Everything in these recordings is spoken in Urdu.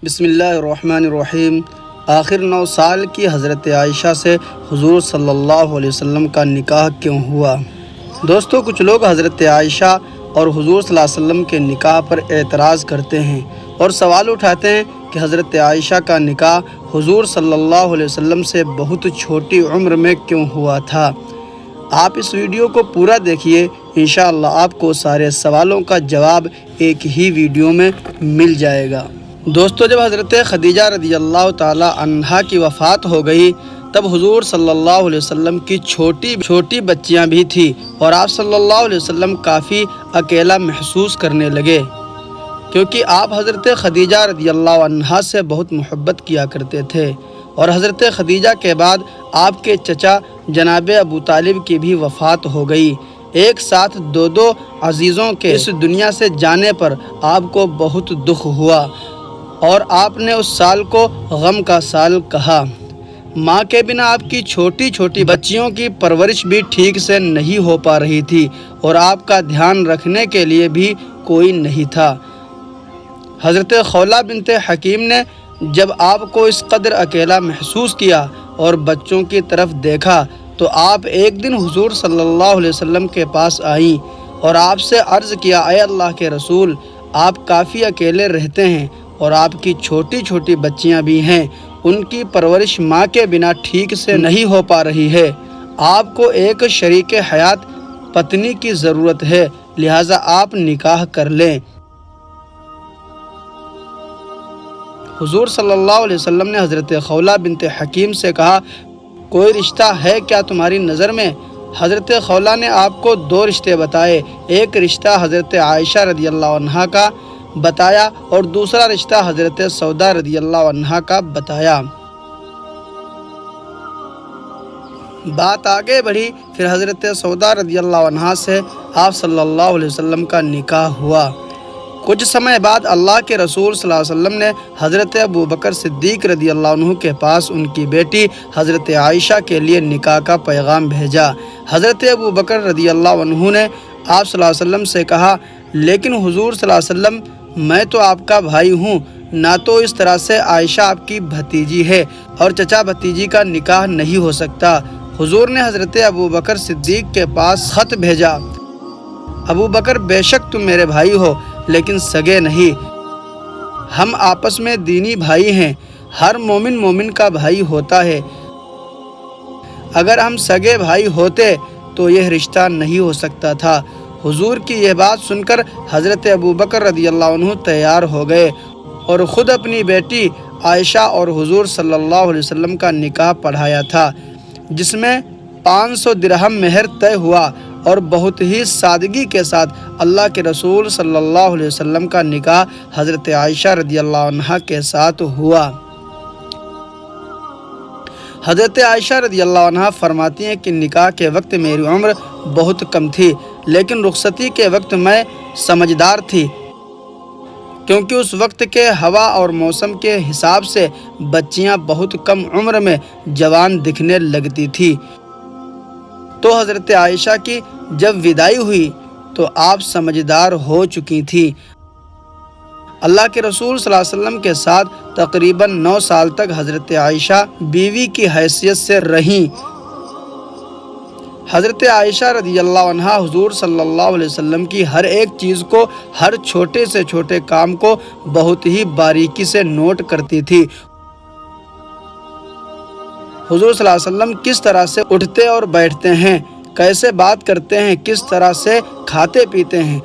بسم اللہ الرحمن الرحیم۔ آخر 9 سال کی حضرت عائشہ سے حضور صلی اللہ علیہ وسلم کا نکاح کیوں ہوا؟ دوستو، کچھ لوگ حضرت عائشہ اور حضور صلی اللہ علیہ وسلم کے نکاح پر اعتراض کرتے ہیں اور سوال اٹھاتے ہیں کہ حضرت عائشہ کا نکاح حضور صلی اللہ علیہ وسلم سے بہت چھوٹی عمر میں کیوں ہوا تھا۔ آپ اس ویڈیو کو پورا دیکھیے، انشاءاللہ آپ کو سارے سوالوں کا جواب ایک ہی ویڈیو میں مل جائے گا۔ دوستو، جب حضرت خدیجہ رضی اللہ تعالی عنہا کی وفات ہو گئی تب حضور صلی اللہ علیہ وسلم کی چھوٹی بچیاں بھی تھیں اور آپ صلی اللہ علیہ وسلم کافی اکیلا محسوس کرنے لگے، کیونکہ آپ حضرت خدیجہ رضی اللہ عنہا سے بہت محبت کیا کرتے تھے، اور حضرت خدیجہ کے بعد آپ کے چچا جناب ابو طالب کی بھی وفات ہو گئی۔ ایک ساتھ دو عزیزوں کے اس دنیا سے جانے پر آپ کو بہت دکھ ہوا اور آپ نے اس سال کو غم کا سال کہا۔ ماں کے بنا آپ کی چھوٹی بچیوں کی پرورش بھی ٹھیک سے نہیں ہو پا رہی تھی اور آپ کا دھیان رکھنے کے لیے بھی کوئی نہیں تھا۔ حضرت خولہ بنت حکیم نے جب آپ کو اس قدر اکیلا محسوس کیا اور بچوں کی طرف دیکھا تو آپ ایک دن حضور صلی اللہ علیہ وسلم کے پاس آئیں اور آپ سے عرض کیا، اے اللہ کے رسول، آپ کافی اکیلے رہتے ہیں اور آپ کی چھوٹی بچیاں بھی ہیں، ان کی پرورش ماں کے بنا ٹھیک سے نہیں ہو پا رہی ہے، آپ کو ایک شریک حیات پتنی کی ضرورت ہے، لہٰذا آپ نکاح کر لیں۔ حضور صلی اللہ علیہ وسلم نے حضرت خولہ بنت حکیم سے کہا، کوئی رشتہ ہے کیا تمہاری نظر میں؟ حضرت خولہ نے آپ کو 2 رشتے بتائے، ایک رشتہ حضرت عائشہ رضی اللہ عنہا کا بتایا اور دوسرا رشتہ حضرت سودا رضی اللہ عنہا کا بتایا۔ بات آگے بڑھی، پھر حضرت سودا رضی اللہ عنہا سے آپ صلی اللہ علیہ وسلم کا نکاح ہوا۔ کچھ سمے بعد اللہ کے رسول صلی اللہ علیہ وسلم نے حضرت ابو بکر صدیق رضی اللہ عنہ کے پاس ان کی بیٹی حضرت عائشہ کے لیے نکاح کا پیغام بھیجا۔ حضرت ابو بکر رضی اللہ عنہ نے آپ صلی اللہ علیہ وسلم سے کہا، لیکن حضور صلی اللہ علیہ وسلم، میں تو آپ کا بھائی ہوں، نہ تو اس طرح سے عائشہ آپ کی بھتیجی ہے اور چچا بھتیجی کا نکاح نہیں ہو سکتا۔ حضور نے حضرت ابو بکر صدیق کے پاس خط بھیجا، ابو بکر، بے شک تم میرے بھائی ہو لیکن سگے نہیں، ہم آپس میں دینی بھائی ہیں، ہر مومن کا بھائی ہوتا ہے، اگر ہم سگے بھائی ہوتے تو یہ رشتہ نہیں ہو سکتا تھا۔ حضور کی یہ بات سن کر حضرت ابو بکر رضی اللہ عنہ تیار ہو گئے اور خود اپنی بیٹی عائشہ اور حضور صلی اللہ علیہ وسلم کا نکاح پڑھایا تھا، جس میں 500 درہم مہر طے ہوا اور بہت ہی سادگی کے ساتھ اللہ کے رسول صلی اللہ علیہ وسلم کا نکاح حضرت عائشہ رضی اللہ عنہا کے ساتھ ہوا۔ حضرت عائشہ رضی اللہ عنہا فرماتی ہیں کہ نکاح کے وقت میری عمر بہت کم تھی، لیکن رخصتی کے وقت میں سمجھدار تھی، کیونکہ اس وقت کے ہوا اور موسم کے حساب سے بچیاں بہت کم عمر میں جوان دکھنے لگتی تھی۔ تو حضرت عائشہ کی جب وداعی ہوئی تو آپ سمجھدار ہو چکی تھی۔ اللہ کے رسول صلی اللہ علیہ وسلم کے ساتھ تقریباً 9 سال تک حضرت عائشہ بیوی کی حیثیت سے رہیں۔ حضرت عائشہ رضی اللہ عنہا حضور صلی اللہ علیہ وسلم کی ہر ایک چیز کو، ہر چھوٹے سے چھوٹے کام کو بہت ہی باریکی سے نوٹ کرتی تھی۔ حضور صلی اللہ علیہ وسلم کس طرح سے اٹھتے اور بیٹھتے ہیں، کیسے بات کرتے ہیں، کس طرح سے کھاتے پیتے ہیں،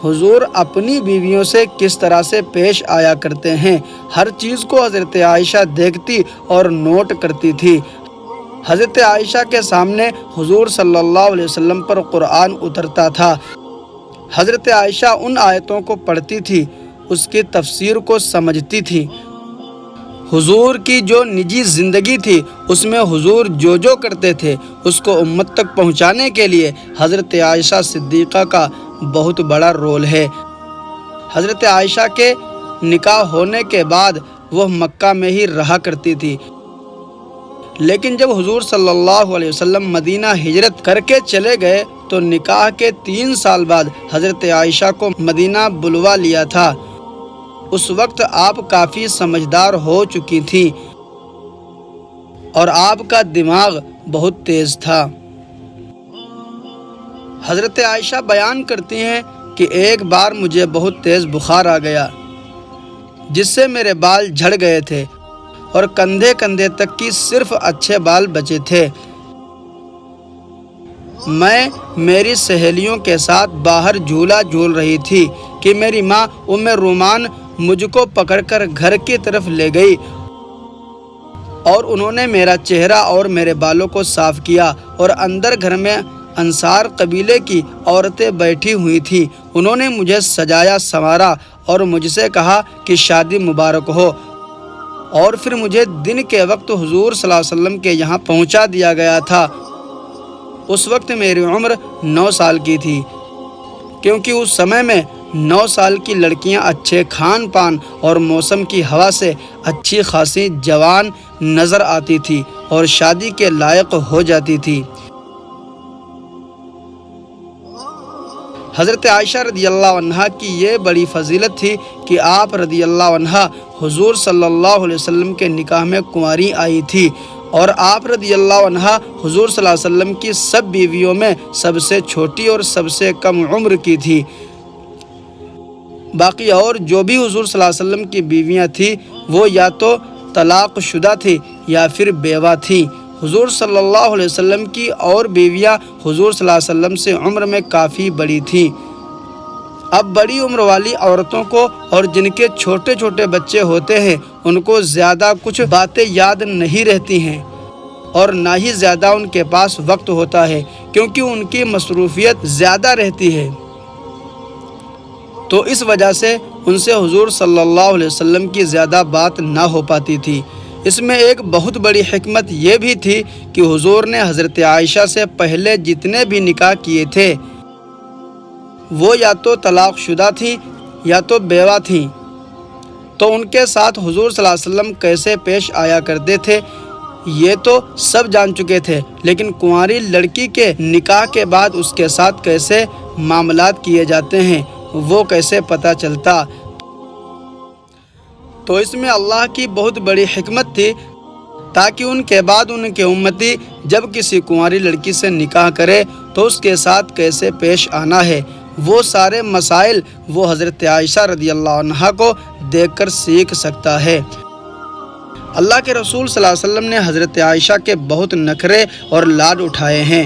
حضور اپنی بیویوں سے کس طرح سے پیش آیا کرتے ہیں، ہر چیز کو حضرت عائشہ دیکھتی اور نوٹ کرتی تھی۔ حضرت عائشہ کے سامنے حضور صلی اللہ علیہ وسلم پر قرآن اترتا تھا، حضرت عائشہ ان آیتوں کو پڑھتی تھی، اس کی تفسیر کو سمجھتی تھی۔ حضور کی جو نجی زندگی تھی اس میں حضور جو کرتے تھے اس کو امت تک پہنچانے کے لیے حضرت عائشہ صدیقہ کا بہت بڑا رول ہے۔ حضرت عائشہ کے نکاح ہونے کے بعد وہ مکہ میں ہی رہا کرتی تھی، لیکن جب حضور صلی اللہ علیہ وسلم مدینہ ہجرت کر کے چلے گئے تو نکاح کے 3 سال بعد حضرت عائشہ کو مدینہ بلوا لیا تھا۔ اس وقت آپ کافی سمجھدار ہو چکی تھیں اور آپ کا دماغ بہت تیز تھا۔ حضرت عائشہ بیان کرتی ہیں کہ ایک بار مجھے بہت تیز بخار آ گیا، جس سے میرے بال جھڑ گئے تھے اور کندھے کندھے تک کی صرف اچھے بال بچے تھے۔ میں میری سہیلیوں کے ساتھ باہر جھولا جھول رہی تھی کہ میری ماں ام رومان مجھ کو پکڑ کر گھر کی طرف لے گئی اور انہوں نے میرا چہرہ اور میرے بالوں کو صاف کیا، اور اندر گھر میں انصار قبیلے کی عورتیں بیٹھی ہوئی تھیں۔ انہوں نے مجھے سجایا سنوارا اور مجھ سے کہا کہ شادی مبارک ہو، اور پھر مجھے دن کے وقت حضور صلی اللہ علیہ وسلم کے یہاں پہنچا دیا گیا تھا۔ اس وقت میری عمر 9 سال کی تھی، کیونکہ اس سمے میں 9 سال کی لڑکیاں اچھے کھان پان اور موسم کی ہوا سے اچھی خاصی جوان نظر آتی تھی اور شادی کے لائق ہو جاتی تھی۔ حضرت عائشہ رضی اللہ عنہا کی یہ بڑی فضیلت تھی کہ آپ رضی اللہ عنہا حضور صلی اللہ علیہ وسلم کے نکاح میں کنواری آئی تھی، اور آپ رضی اللہ عنہا حضور صلی اللہ علیہ وسلم کی سب بیویوں میں سب سے چھوٹی اور سب سے کم عمر کی تھی۔ باقی اور جو بھی حضور صلی اللہ علیہ وسلم کی بیویاں تھیں وہ یا تو طلاق شدہ تھی یا پھر بیوہ تھیں۔ حضور صلی اللہ علیہ وسلم کی اور بیویاں حضور صلی اللہ علیہ وسلم سے عمر میں کافی بڑی تھیں۔ اب بڑی عمر والی عورتوں کو اور جن کے چھوٹے چھوٹے بچے ہوتے ہیں ان کو زیادہ کچھ باتیں یاد نہیں رہتی ہیں، اور نہ ہی زیادہ ان کے پاس وقت ہوتا ہے، کیونکہ ان کی مصروفیت زیادہ رہتی ہے، تو اس وجہ سے ان سے حضور صلی اللہ علیہ وسلم کی زیادہ بات نہ ہو پاتی تھی۔ اس میں ایک بہت بڑی حکمت یہ بھی تھی کہ حضور نے حضرت عائشہ سے پہلے جتنے بھی نکاح کیے تھے وہ یا تو طلاق شدہ تھیں یا تو بیوہ تھیں، تو ان کے ساتھ حضور صلی اللہ علیہ وسلم کیسے پیش آیا کرتے تھے یہ تو سب جان چکے تھے، لیکن کنواری لڑکی کے نکاح کے بعد اس کے ساتھ کیسے معاملات کیے جاتے ہیں وہ کیسے پتہ چلتا؟ تو اس میں اللہ کی بہت بڑی حکمت تھی، تاکہ ان کے بعد ان کے امتی جب کسی کنواری لڑکی سے نکاح کرے تو اس کے ساتھ کیسے پیش آنا ہے، وہ سارے مسائل وہ حضرت عائشہ رضی اللہ عنہا کو دیکھ کر سیکھ سکتا ہے۔ اللہ کے رسول صلی اللہ علیہ وسلم نے حضرت عائشہ کے بہت نخرے اور لاڈ اٹھائے ہیں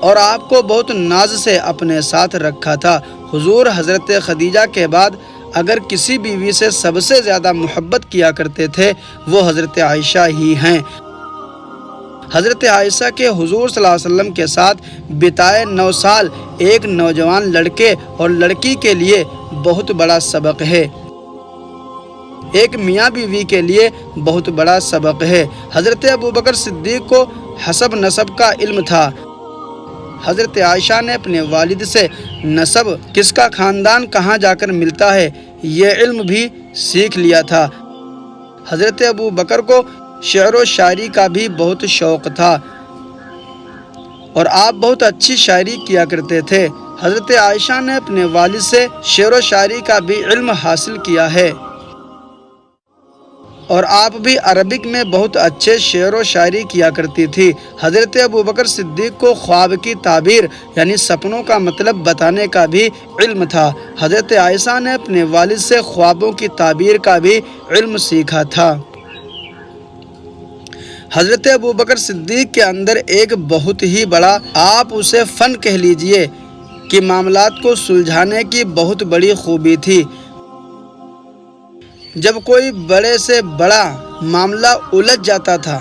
اور آپ کو بہت ناز سے اپنے ساتھ رکھا تھا۔ حضور حضرت خدیجہ کے بعد اگر کسی بیوی سے سب سے زیادہ محبت کیا کرتے تھے وہ حضرت عائشہ ہی ہیں۔ حضرت عائشہ کے حضور صلی اللہ علیہ وسلم کے ساتھ بتائے 9 سال ایک نوجوان لڑکے اور لڑکی کے لیے بہت بڑا سبق ہے، ایک میاں بیوی کے لیے بہت بڑا سبق ہے۔ حضرت ابوبکر صدیق کو حسب نسب کا علم تھا۔ حضرت عائشہ نے اپنے والد سے نسب کس کا خاندان کہاں جا کر ملتا ہے یہ علم بھی سیکھ لیا تھا۔ حضرت ابوبکر کو شعر و شاعری کا بھی بہت شوق تھا اور آپ بہت اچھی شاعری کیا کرتے تھے۔ حضرت عائشہ نے اپنے والد سے شعر و شاعری کا بھی علم حاصل کیا ہے، اور آپ بھی عربک میں بہت اچھے شعر و شاعری کیا کرتی تھی۔ حضرت ابوبکر صدیق کو خواب کی تعبیر یعنی سپنوں کا مطلب بتانے کا بھی علم تھا۔ حضرت عائشہ نے اپنے والد سے خوابوں کی تعبیر کا بھی علم سیکھا تھا۔ حضرت ابوبکر صدیق کے اندر ایک بہت ہی بڑا، آپ اسے فن کہہ لیجئے، کہ معاملات کو سلجھانے کی بہت بڑی خوبی تھی۔ جب کوئی بڑے سے بڑا معاملہ الجھ جاتا تھا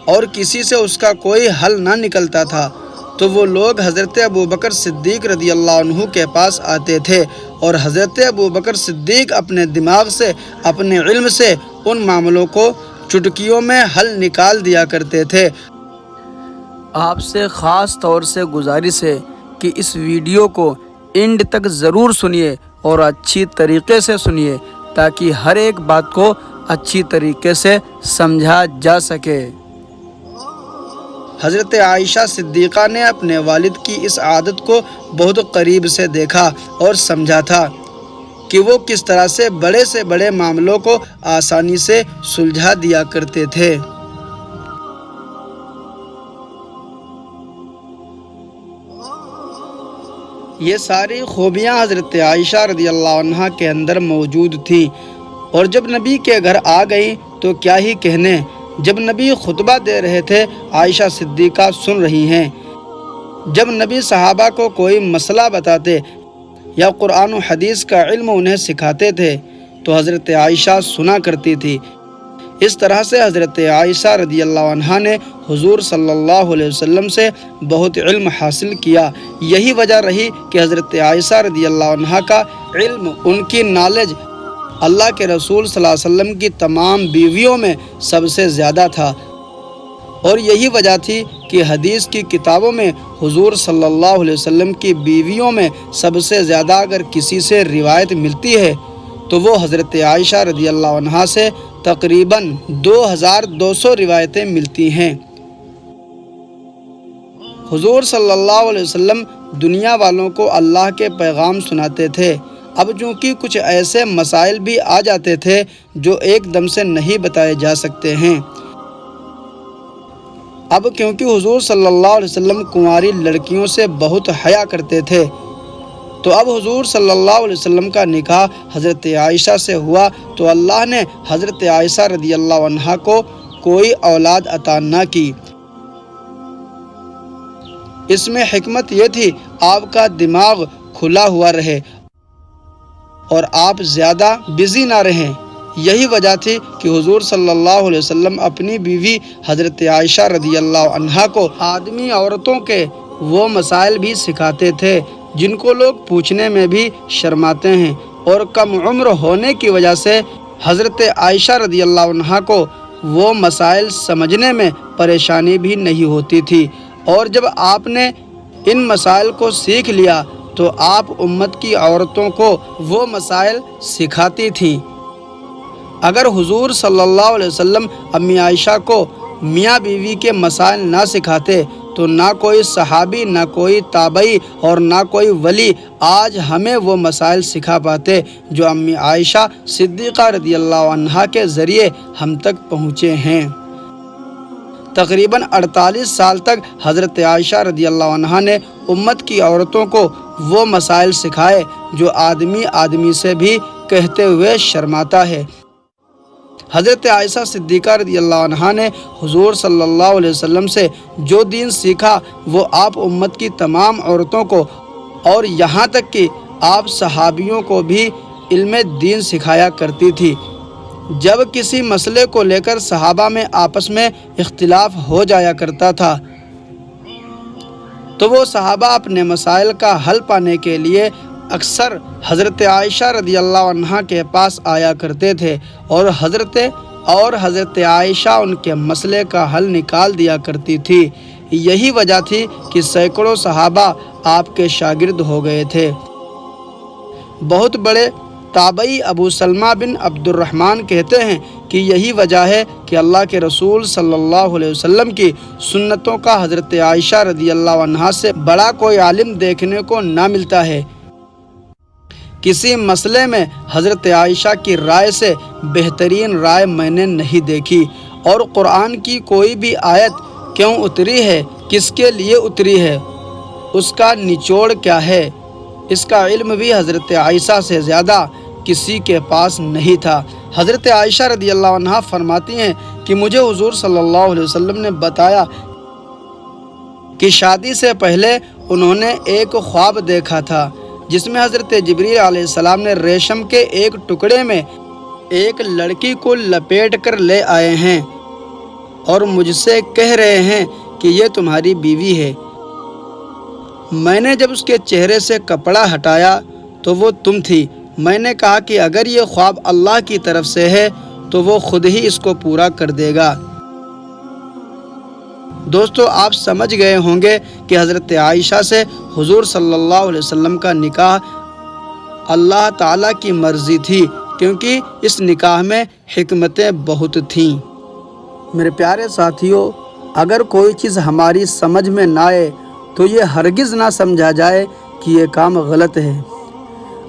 اور کسی سے اس کا کوئی حل نہ نکلتا تھا تو وہ لوگ حضرت ابوبکر صدیق رضی اللہ عنہ کے پاس آتے تھے، اور حضرت ابوبکر صدیق اپنے دماغ سے اپنے علم سے ان معاملوں کو چٹکیوں میں حل نکال دیا کرتے تھے۔ آپ سے خاص طور سے گزارش ہے کہ اس ویڈیو کو اینڈ تک ضرور سنیے اور اچھی طریقے سے سنیے تاکہ ہر ایک بات کو اچھی طریقے سے سمجھا جا سکے۔ حضرت عائشہ صدیقہ نے اپنے والد کی اس عادت کو بہت قریب سے دیکھا اور سمجھا تھا کہ وہ کس طرح سے بڑے معاملوں کو آسانی سے سلجھا دیا کرتے تھے۔ یہ ساری خوبیاں حضرت عائشہ رضی اللہ عنہا کے اندر موجود تھیں، اور جب نبی کے گھر آ گئی تو کیا ہی کہنے۔ جب نبی خطبہ دے رہے تھے، عائشہ صدیقہ سن رہی ہیں۔ جب نبی صحابہ کو کوئی مسئلہ بتاتے یا قرآن و حدیث کا علم انہیں سکھاتے تھے تو حضرت عائشہ سنا کرتی تھی۔ اس طرح سے حضرت عائشہ رضی اللہ عنہا نے حضور صلی اللہ علیہ وسلم سے بہت علم حاصل کیا۔ یہی وجہ رہی کہ حضرت عائشہ رضی اللہ عنہا کا علم، ان کی نالج اللہ کے رسول صلی اللہ علیہ وسلم کی تمام بیویوں میں سب سے زیادہ تھا، اور یہی وجہ تھی کہ حدیث کی کتابوں میں حضور صلی اللہ علیہ وسلم کی بیویوں میں سب سے زیادہ اگر کسی سے روایت ملتی ہے تو وہ حضرت عائشہ رضی اللہ عنہا سے تقریباً 2200 روایتیں ملتی ہیں۔ حضور صلی اللہ علیہ وسلم دنیا والوں کو اللہ کے پیغام سناتے تھے۔ اب چونکہ کچھ ایسے مسائل بھی آ جاتے تھے جو ایک دم سے نہیں بتائے جا سکتے ہیں۔ اب کیونکہ حضور صلی اللہ علیہ وسلم کنواری لڑکیوں سے بہت حیا کرتے تھے، تو اب حضور صلی اللہ علیہ وسلم کا نکاح حضرت عائشہ سے ہوا تو اللہ نے حضرت عائشہ رضی اللہ عنہا کو کوئی اولاد عطا نہ کی۔ اس میں حکمت یہ تھی آپ کا دماغ کھلا ہوا رہے اور آپ زیادہ بزی نہ رہیں۔ یہی وجہ تھی کہ حضور صلی اللہ علیہ وسلم اپنی بیوی حضرت عائشہ رضی اللہ عنہا کو آدمی عورتوں کے وہ مسائل بھی سکھاتے تھے جن کو لوگ پوچھنے میں بھی شرماتے ہیں، اور کم عمر ہونے کی وجہ سے حضرت عائشہ رضی اللہ عنہا کو وہ مسائل سمجھنے میں پریشانی بھی نہیں ہوتی تھی، اور جب آپ نے ان مسائل کو سیکھ لیا تو آپ امت کی عورتوں کو وہ مسائل سکھاتی تھیں۔ اگر حضور صلی اللہ علیہ وسلم امی عائشہ کو میاں بیوی کے مسائل نہ سکھاتے تو نہ کوئی صحابی، نہ کوئی تابعی اور نہ کوئی ولی آج ہمیں وہ مسائل سکھا پاتے جو امی عائشہ صدیقہ رضی اللہ عنہا کے ذریعے ہم تک پہنچے ہیں۔ تقریباً 48 سال تک حضرت عائشہ رضی اللہ عنہا نے امت کی عورتوں کو وہ مسائل سکھائے جو آدمی سے بھی کہتے ہوئے شرماتا ہے۔ حضرت عائشہ صدیقہ رضی اللہ عنہا نے حضور صلی اللہ علیہ وسلم سے جو دین سیکھا وہ آپ امت کی تمام عورتوں کو اور یہاں تک کہ آپ صحابیوں کو بھی علم دین سکھایا کرتی تھی۔ جب کسی مسئلے کو لے کر صحابہ میں آپس میں اختلاف ہو جایا کرتا تھا تو وہ صحابہ اپنے مسائل کا حل پانے کے لیے اکثر حضرت عائشہ رضی اللہ عنہا کے پاس آیا کرتے تھے، اور حضرت عائشہ ان کے مسئلے کا حل نکال دیا کرتی تھی۔ یہی وجہ تھی کہ سینکڑوں صحابہ آپ کے شاگرد ہو گئے تھے۔ بہت بڑے تابعی ابو سلمہ بن عبد الرحمن کہتے ہیں کہ یہی وجہ ہے کہ اللہ کے رسول صلی اللہ علیہ وسلم کی سنتوں کا حضرت عائشہ رضی اللہ عنہا سے بڑا کوئی عالم دیکھنے کو نہ ملتا ہے۔ کسی مسئلے میں حضرت عائشہ کی رائے سے بہترین رائے میں نے نہیں دیکھی، اور قرآن کی کوئی بھی آیت کیوں اتری ہے، کس کے لیے اتری ہے، اس کا نچوڑ کیا ہے، اس کا علم بھی حضرت عائشہ سے زیادہ کسی کے پاس نہیں تھا۔ حضرت عائشہ رضی اللہ عنہا فرماتی ہیں کہ مجھے حضور صلی اللہ علیہ وسلم نے بتایا کہ شادی سے پہلے انہوں نے ایک خواب دیکھا تھا جس میں حضرت جبریل علیہ السلام نے ریشم کے ایک ٹکڑے میں ایک لڑکی کو لپیٹ کر لے آئے ہیں اور مجھ سے کہہ رہے ہیں کہ یہ تمہاری بیوی ہے۔ میں نے جب اس کے چہرے سے کپڑا ہٹایا تو وہ تم تھی۔ میں نے کہا کہ اگر یہ خواب اللہ کی طرف سے ہے تو وہ خود ہی اس کو پورا کر دے گا۔ دوستو، آپ سمجھ گئے ہوں گے کہ حضرت عائشہ سے حضور صلی اللہ علیہ وسلم کا نکاح اللہ تعالیٰ کی مرضی تھی، کیونکہ اس نکاح میں حکمتیں بہت تھیں۔ میرے پیارے ساتھیوں، اگر کوئی چیز ہماری سمجھ میں نہ آئے تو یہ ہرگز نہ سمجھا جائے کہ یہ کام غلط ہے۔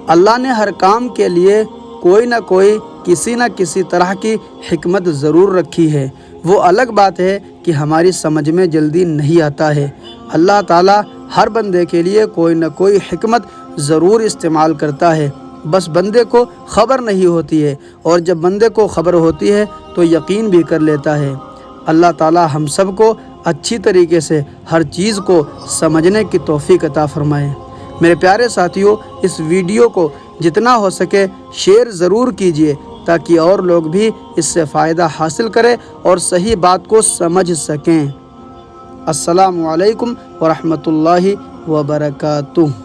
اللہ نے ہر کام کے لیے کوئی نہ کوئی کسی نہ کسی طرح کی حکمت ضرور رکھی ہے۔ وہ الگ بات ہے کہ ہماری سمجھ میں جلدی نہیں آتا ہے۔ اللہ تعالیٰ ہر بندے کے لیے کوئی نہ کوئی حکمت ضرور استعمال کرتا ہے، بس بندے کو خبر نہیں ہوتی ہے، اور جب بندے کو خبر ہوتی ہے تو یقین بھی کر لیتا ہے۔ اللہ تعالیٰ ہم سب کو اچھی طریقے سے ہر چیز کو سمجھنے کی توفیق عطا فرمائے۔ میرے پیارے ساتھیوں، اس ویڈیو کو جتنا ہو سکے شیئر ضرور کیجیے تاکہ اور لوگ بھی اس سے فائدہ حاصل کریں اور صحیح بات کو سمجھ سکیں۔ السلام علیکم ورحمۃ اللہ وبرکاتہ۔